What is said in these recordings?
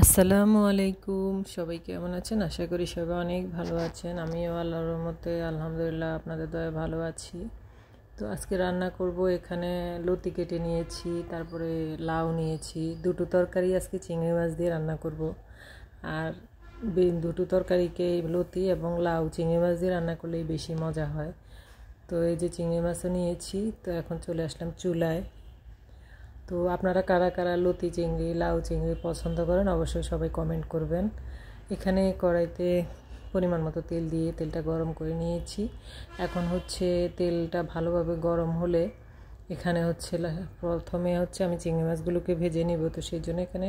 আসসালামু আলাইকুম, সবাই কেমন আছেন? আশা করি সবাই অনেক ভালো আছেন। আমিও আল্লাহর রহমতে আলহামদুলিল্লাহ আপনাদের দয়ায় ভালো আছি। তো আজকে রান্না করব, এখানে লতি কেটে নিয়েছি, তারপরে লাউ নিয়েছি। দুটো তরকারি আজকে চিংড়ি মাছ দিয়ে রান্না করব। আর দুটো তরকারিকে লতি এবং লাউ চিংড়ি মাছ দিয়ে রান্না করলেই বেশি মজা হয়। তো এই যে চিংড়ি মাছও নিয়েছি, তো এখন চলে আসলাম চুলায়। তো আপনারা কারা কারা লতি চিংড়ি লাউ চিংড়ি পছন্দ করেন অবশ্যই সবাই কমেন্ট করবেন। এখানে কড়াইতে পরিমাণ মতো তেল দিয়ে তেলটা গরম করে নিয়েছি। এখন হচ্ছে তেলটা ভালোভাবে গরম হলে এখানে প্রথমে আমি চিংড়ি মাছগুলোকে ভেজে নিব। তো সেই জন্য এখানে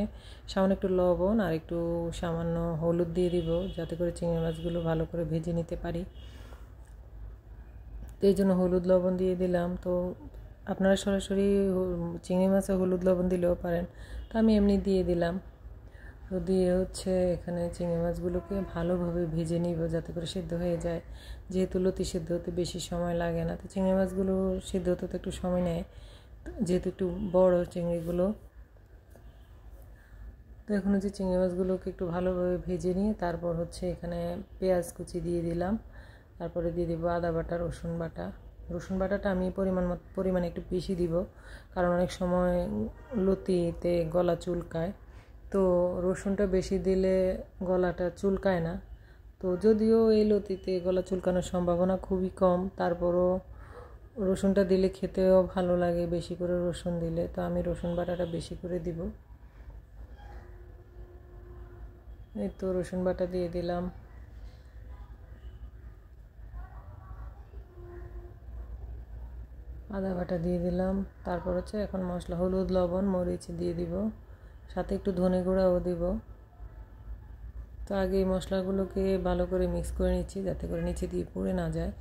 সামান্য একটু লবণ আর একটু সামান্য হলুদ দিয়ে দিব, যাতে করে চিংড়ি মাছগুলো ভালো করে ভেজে নিতে পারি। তো এই জন্য হলুদ লবণ দিয়ে দিলাম। তো আপনারা সরাসরি চিংড়ি মাছে হলুদ লবণ দিলেও পারেন, তো আমি এমনি দিয়ে দিলাম। তো দিয়ে এখানে চিংড়ি মাছগুলোকে ভালোভাবে ভেজে নিব, যাতে করে সিদ্ধ হয়ে যায়। যেহেতু লতি সিদ্ধ হতে বেশি সময় লাগে না, তো চিংড়ি মাছগুলো সিদ্ধ হতে তো একটু সময় নেয়, যেহেতু একটু বড় চিংড়িগুলো। তো এখন চিংড়ি মাছগুলোকে একটু ভালোভাবে ভেজে নিয়ে তারপর এখানে পেঁয়াজ কুচি দিয়ে দিলাম। তারপরে দিয়ে দিব আদা বাটা, রসুন বাটা। রসুন বাটাটা আমি পরিমাণে একটু বেশি দিব, কারণ অনেক সময় লতিতে গলা চুলকায়। তো রসুনটা বেশি দিলে গলাটা চুলকায় না। তো যদিও এই লতিতে গলা চুলকানোর সম্ভাবনা খুবই কম, তারপরও রসুনটা দিলে খেতেও ভালো লাগে, বেশি করে রসুন দিলে। তো আমি রসুন বাটাটা বেশি করে দিব। এই তো রসুন বাটা দিয়ে দিলাম। আদা বাটা দিয়ে দিলাম। তারপর এখন মশলা হলুদ লবণ মরিচ দিয়ে দিব, সাথে একটু ধনে গুঁড়াও দিব। তো আগে এই মশলাগুলোকে ভালো করে মিক্স করে নিচ্ছি, যাতে করে নিচে দিয়ে পুড়ে না যায়।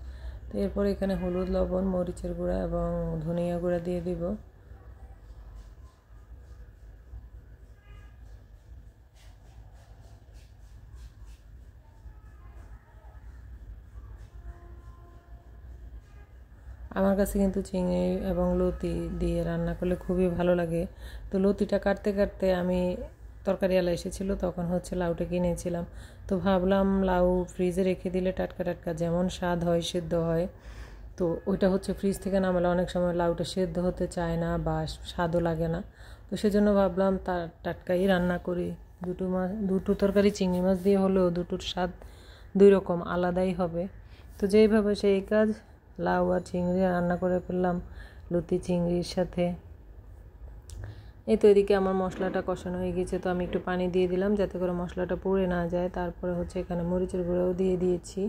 তো এরপর এখানে হলুদ লবণ মরিচের গুঁড়া এবং ধনিয়া গুঁড়া দিয়ে দিব। আমার কাছে কিন্তু চিংড়ি এবং লতি দিয়ে রান্না করলে খুবই ভালো লাগে। তো লতিটা কাটতে কাটতে আমি তরকারিওয়ালা এসেছিলো, তখন লাউটা কিনেছিলাম। তো ভাবলাম লাউ ফ্রিজে রেখে দিলে টাটকা টাটকা যেমন স্বাদ হয়, সেদ্ধ হয়। তো ওইটা ফ্রিজ থেকে নামালে অনেক সময় লাউটা সেদ্ধ হতে চায় না বা স্বাদও লাগে না। তো সেজন্য ভাবলাম টাটকাই রান্না করি। দুটো তরকারি চিংড়ি মাছ দিয়ে হলেও দুটোর স্বাদ দুই রকম আলাদাই হবে। তো যেইভাবে সেই কাজ, লাউ আর চিংড়ি রান্না করে ফেললাম লতি চিংড়ির সাথে। এই তো এদিকে আমার মশলাটা কষানো হয়ে গেছে, তো আমি একটু পানি দিয়ে দিলাম, যাতে করে মশলাটা পুড়ে না যায়। তারপরে এখানে মরিচের গুঁড়াও দিয়ে দিয়েছি।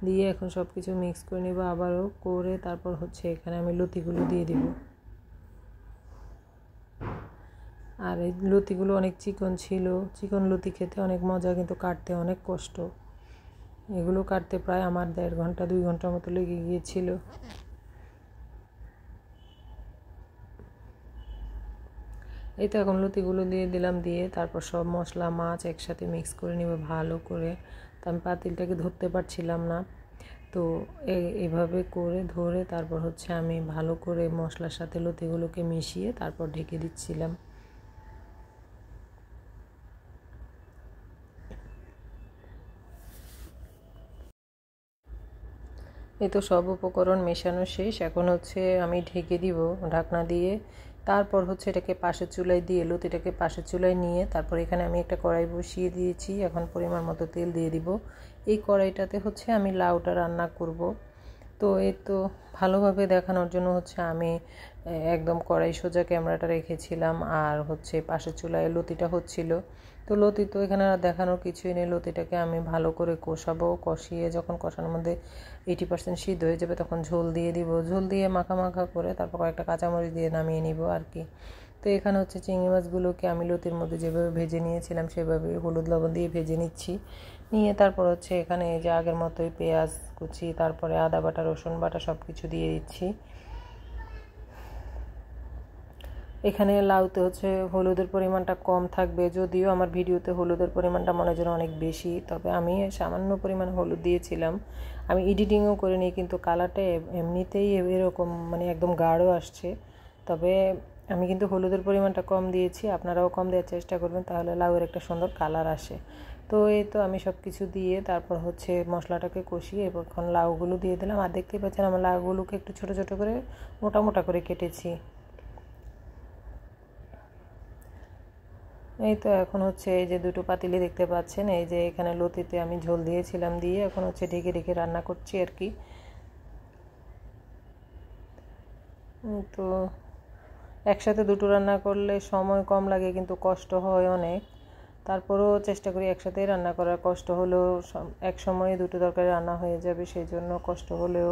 দিয়ে এখন সব কিছু মিক্স করে নেব আবারও করে। তারপর এখানে আমি লতিগুলো দিয়ে দিব। আর এই লতিগুলো অনেক চিকন ছিল, চিকন লতি খেতে অনেক মজা, কিন্তু কাটতে অনেক কষ্ট। এগুলো কাটতে প্রায় আমার 1.5 ঘন্টা 2 ঘন্টার মতো লেগে গিয়েছিল। এই তো এখন লতিগুলো দিয়ে দিলাম, দিয়ে তারপর সব মশলা মাছ একসাথে মিক্স করে নিব ভালো করে। তো আমি পাতিলটাকে ধরতে পারছিলাম না, তো এইভাবে করে ধরে তারপর আমি ভালো করে মশলার সাথে লতিগুলোকে মিশিয়ে তারপর ঢেকে দিচ্ছিলাম। এই তো সব উপকরণ মেশানো শেষ। এখন আমি ঢেকে দিব ঢাকনা দিয়ে। তারপর এটাকে পাশের চুলায় দিয়ে লতিটাকে পাশের চুলায় নিয়ে তারপর এখানে আমি একটা কড়াই বসিয়ে দিয়েছি। এখন পরিমাণ মতো তেল দিয়ে দিব। এই কড়াইটাতে আমি লাউটা রান্না করব। তো এই তো ভালোভাবে দেখানোর জন্য আমি একদম কড়াই সোজা ক্যামেরাটা রেখেছিলাম, আর পাশের চুলায় লতিটা হচ্ছিল। তো লতি তো এখানে আর দেখানোর কিছুই নেই। লতিটাকে আমি ভালো করে কষাবো, কষিয়ে যখন কষানোর মধ্যে 80% সিদ্ধ হয়ে যাবে তখন ঝোল দিয়ে দিব। ঝোল দিয়ে মাখা মাখা করে তারপর কয়েকটা কাঁচামরিচ দিয়ে নামিয়ে নিব আর কি। তো এখানে চিংড়ি মাছগুলোকে আমি লতির মধ্যে যেভাবে ভেজে নিয়েছিলাম সেভাবে হলুদ লবণ দিয়ে ভেজে নিচ্ছি। নিয়ে তারপর এখানে এই যে আগের মতোই পেঁয়াজ কুচি, তারপরে আদা বাটা রসুন বাটা সব কিছু দিয়ে দিচ্ছি। এখানে লাউতে হলুদের পরিমাণটা কম থাকবে, যদিও আমার ভিডিওতে হলুদের পরিমাণটা মনে হয় অনেক বেশি, তবে আমি সামান্য পরিমাণ হলুদ দিয়েছিলাম। আমি এডিটিংও করিনি, কিন্তু কালারটা এমনিতেই এরকম একদম গাঢ় আসছে। তবে আমি কিন্তু হলুদের পরিমাণটা কম দিয়েছি, আপনারাও কম দেওয়ার চেষ্টা করবেন, তাহলে লাউয়ের একটা সুন্দর কালার আসে। তো এই তো আমি সব কিছু দিয়ে তারপর হচ্ছে মশলাটাকে কষিয়ে এখন লাউগুলো দিয়ে দিলাম। আর দেখতেই পাচ্ছেন আমার লাউগুলোকে একটু ছোটো ছোটো করে মোটা মোটা করে কেটেছি। এই তো এখন হচ্ছে এই যে দুটো পাতিলি দেখতে পাচ্ছেন, এই যে এখানে লতিতে আমি ঝোল দিয়েছিলাম, দিয়ে এখন হচ্ছে ঢেকে ঢেকে রান্না করছি আর কি। তো একসাথে দুটো রান্না করলে সময় কম লাগে কিন্তু কষ্ট হয় অনেক, তারপরেও চেষ্টা করি একসাথে রান্না করার। কষ্ট হলেও এক সময়ে দুটো তরকারি রান্না হয়ে যাবে, সেই জন্য কষ্ট হলেও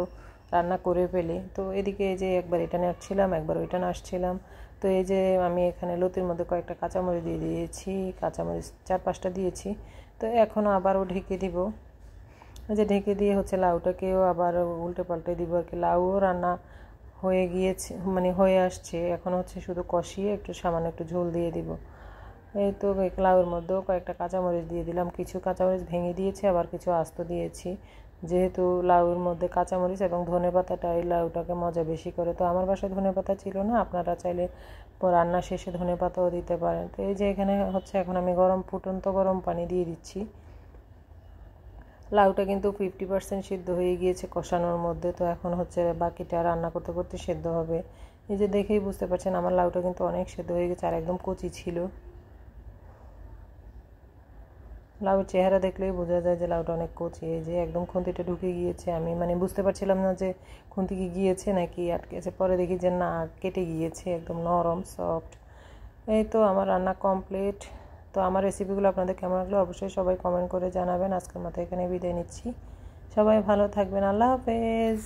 রান্না করে ফেলি। তো এদিকে এই যে একবার এটা নাড়ছিলাম, একবার ওইটা নাড়ছিলাম। তো এই যে আমি এখানে লতির মধ্যে কয়েকটা কাঁচামরিচ দিয়ে দিয়েছি, কাঁচামরিচ 4-5টা দিয়েছি। তো এখন আবারও ঢেকে দিব। এই যে ঢেকে দিয়ে হচ্ছে লাউটাকেও আবার উল্টে পাল্টে দিব আর কি। লাউও রান্না হয়ে গিয়েছে, মানে হয়ে আসছে, এখন হচ্ছে শুধু কষিয়ে একটু সামান্য একটু ঝোল দিয়ে দিব। এই তো লাউয়ের মধ্যেও কয়েকটা কাঁচামরিচ দিয়ে দিলাম, কিছু কাঁচামরিচ ভেঙে দিয়েছি, আবার কিছু আস্ত দিয়েছি, যেহেতু লাউয়ের মধ্যে কাঁচামরিচ এবং ধনেপাতাটা এই লাউটাকে মজা বেশি করে। তো আমার বাসায় ধনেপাতা ছিল না, আপনারা চাইলে রান্না শেষে ধনেপাতাও দিতে পারেন। তো এই যে এখানে হচ্ছে এখন আমি ফুটন্ত গরম পানি দিয়ে দিচ্ছি। লাউটা কিন্তু 50% সিদ্ধ হয়ে গিয়েছে কষানোর মধ্যে। তো এখন হচ্ছে বাকিটা রান্না করতে করতে সেদ্ধ হবে। এই যে দেখেই বুঝতে পারছেন আমার লাউটা কিন্তু অনেক সেদ্ধ হয়ে গেছে, আর একদম কচি ছিল। লাউয়ের চেহারা দেখলেই বোঝা যায় যে লাউটা অনেক কচি। এই যে একদম খুন্তিটা ঢুকে গিয়েছে, আমি বুঝতে পারছিলাম না যে খুন্তি কি গিয়েছে নাকি আটকেছে, পরে দেখি যে না, কেটে গিয়েছে, একদম নরম সফট। এই তো আমার রান্না কমপ্লিট। তো আমার রেসিপিগুলো আপনাদের কেমন লাগলো অবশ্যই সবাই কমেন্ট করে জানাবেন। আজকের মতো এখানে বিদায় নিচ্ছি, সবাই ভালো থাকবেন, আল্লাহ হাফেজ।